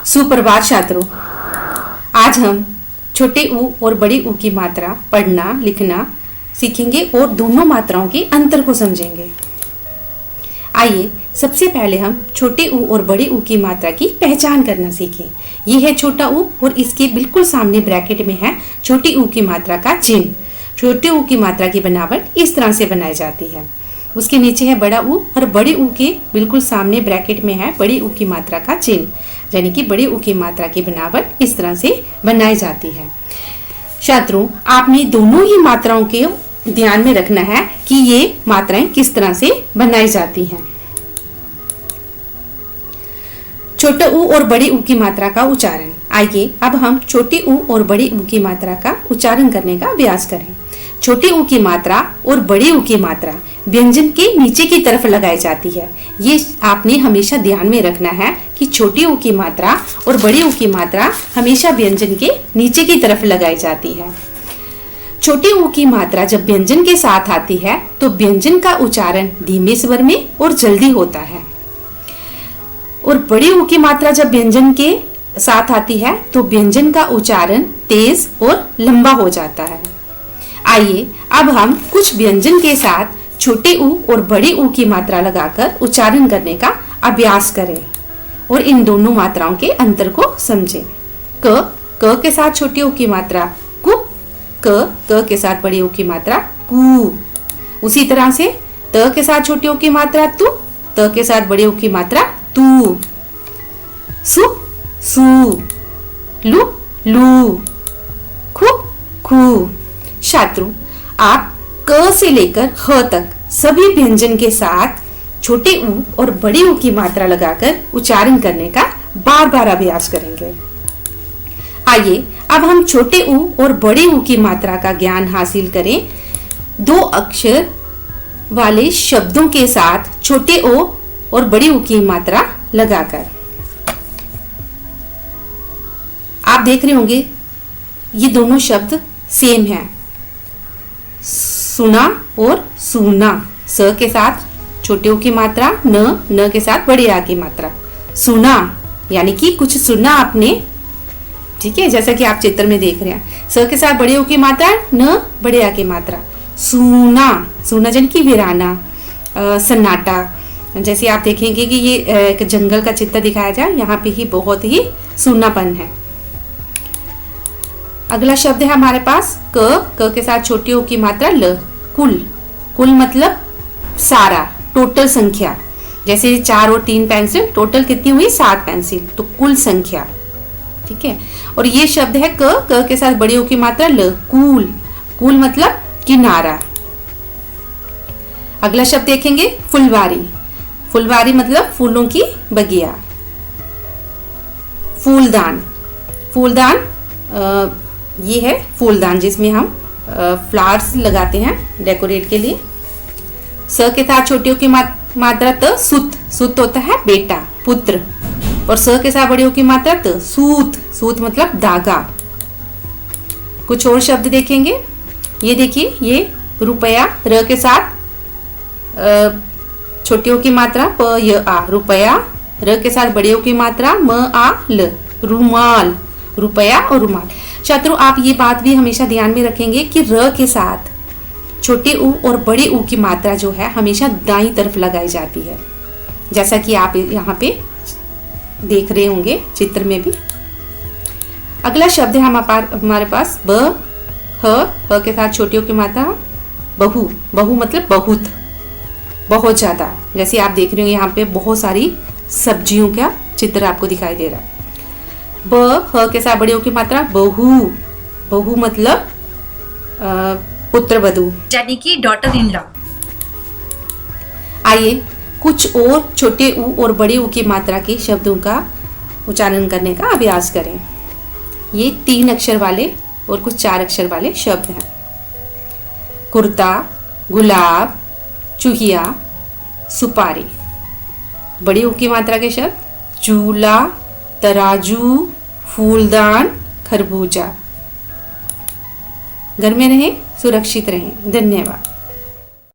सुप्रभात छात्रों। आज हम छोटे ऊ और बड़ी ऊ की मात्रा पढ़ना लिखना सीखेंगे और दोनों मात्राओं के अंतर को समझेंगे। आइए सबसे पहले हम छोटे ऊ और बड़ी ऊ की मात्रा की पहचान करना सीखें। ये है छोटा ऊ और इसके बिल्कुल सामने ब्रैकेट में है छोटी ऊ की मात्रा का चिन्ह। छोटे ऊ की मात्रा की बनावट इस तरह से बनाई जाती है। उसके नीचे है बड़ा ऊ और बड़ी ऊ के बिल्कुल सामने ब्रैकेट में है बड़ी ऊ की मात्रा का चिन्ह, यानी कि बड़ी ऊ की मात्रा की बनावट इस तरह से बनाई जाती है। छात्रों, आपने दोनों ही मात्राओं के ध्यान में रखना है कि ये मात्राएं किस तरह से बनाई जाती हैं। छोटे ऊ और बड़ी ऊ की मात्रा का उच्चारण। आइए अब हम छोटी ऊ और बड़ी ऊ की मात्रा का उच्चारण करने का अभ्यास करें। छोटी ऊ की मात्रा और बड़ी ऊ की मात्रा व्यंजन के नीचे की तरफ लगाई जाती है। ये आपने हमेशा ध्यान में रखना है कि छोटी ऊ की मात्रा और बड़ी ऊ की मात्रा हमेशा व्यंजन के नीचे की तरफ लगाई जाती है। छोटी ऊ की मात्रा जब व्यंजन के साथ आती है तो व्यंजन का उच्चारण धीमे स्वर में और जल्दी होता है, और बड़ी ऊ की मात्रा जब व्यंजन के साथ आती है तो व्यंजन का उच्चारण तेज और लंबा हो जाता है। आइए अब हम कुछ व्यंजन के साथ छोटे ऊ और बड़ी ऊ की मात्रा लगाकर उच्चारण करने का अभ्यास करें और इन दोनों मात्राओं के अंतर को समझें। क के साथ छोटी ऊ की मात्रा कु, क के साथ बड़ी ऊ की मात्रा कु। उसी तरह से त के साथ छोटी ऊ की मात्रा तु, त के साथ बड़ी ऊ की मात्रा तू। सु सु, लु लू, खु खू। छात्रों, आप क से लेकर ह तक सभी व्यंजन के साथ छोटे ऊ और बड़ी ऊ की मात्रा लगाकर उच्चारण करने का बार बार अभ्यास करेंगे। आइए अब हम छोटे ऊ और बड़े ऊ की मात्रा का ज्ञान हासिल करें दो अक्षर वाले शब्दों के साथ छोटे ओ और बड़ी ऊ की मात्रा लगाकर। आप देख रहे होंगे ये दोनों शब्द सेम हैं, सुना और सूना। स के साथ छोटे ऊ की मात्रा न के साथ बड़े आ की मात्रा। सुना यानी कि कुछ सुना आपने, ठीक है, जैसा कि आप चित्र में देख रहे हैं। स के साथ बड़े ऊ की मात्रा न बड़े आ की मात्रा। सूना, सूना यानी कि वीराना, सन्नाटा। जैसे आप देखेंगे कि ये एक जंगल का चित्र दिखाया जाए, यहाँ पे ही बहुत ही सूनापन है। अगला शब्द है हमारे पास क के साथ छोटी ऊ की मात्रा ल। कुल, कुल मतलब सारा, टोटल संख्या। जैसे 4 और 3 पेंसिल, टोटल कितनी हुई 7 पेंसिल, तो कुल संख्या, ठीक है। और ये शब्द है क के साथ बड़ी ऊ की मात्रा ल। कूल, कूल मतलब किनारा। अगला शब्द देखेंगे फुलवारी, फुलवारी मतलब फूलों की बगिया। फूलदान, फूलदान ये है फूलदान जिसमें हम फ्लावर्स लगाते हैं डेकोरेट के लिए। स के साथ छोटी ऊ की मात्रा त। सुत, सुत होता है बेटा, पुत्र। और स के साथ बड़ी ऊ की मात्रा त। सूत, सूत मतलब धागा। कुछ और शब्द देखेंगे, ये देखिए, ये रुपया र के साथ छोटी ऊ की मात्रा प य आ, रुपया। र के साथ बड़ी ऊ की मात्रा म आ ल, रुमाल। रुपया और रुमाल। छात्रों, आप ये बात भी हमेशा ध्यान में रखेंगे कि र के साथ छोटे ऊ और बड़े ऊ की मात्रा जो है हमेशा दाईं तरफ लगाई जाती है, जैसा कि आप यहाँ पे देख रहे होंगे चित्र में भी। अगला शब्द है हमारे पास ब ह के साथ छोटी ऊ की मात्रा बहु। बहु मतलब बहुत, बहुत ज्यादा। जैसे आप देख रहे हो यहाँ पे बहुत सारी सब्जियों का चित्र आपको दिखाई दे रहा है। ब ह के साथ बड़ी ऊ की मात्रा बहु। बहु मतलब पुत्र वधू, यानी कि डॉटर इन लॉ। आइए कुछ और छोटे ऊ और बड़े ऊ की मात्रा के शब्दों का उच्चारण करने का अभ्यास करें। ये 3 अक्षर वाले और कुछ 4 अक्षर वाले शब्द हैं। कुर्ता, गुलाब, चूहिया, सुपारी। बड़ी ऊ की मात्रा के शब्द चूल्हा, तराजू, फूलदान, खरबूजा। घर में रहें, सुरक्षित रहें। धन्यवाद।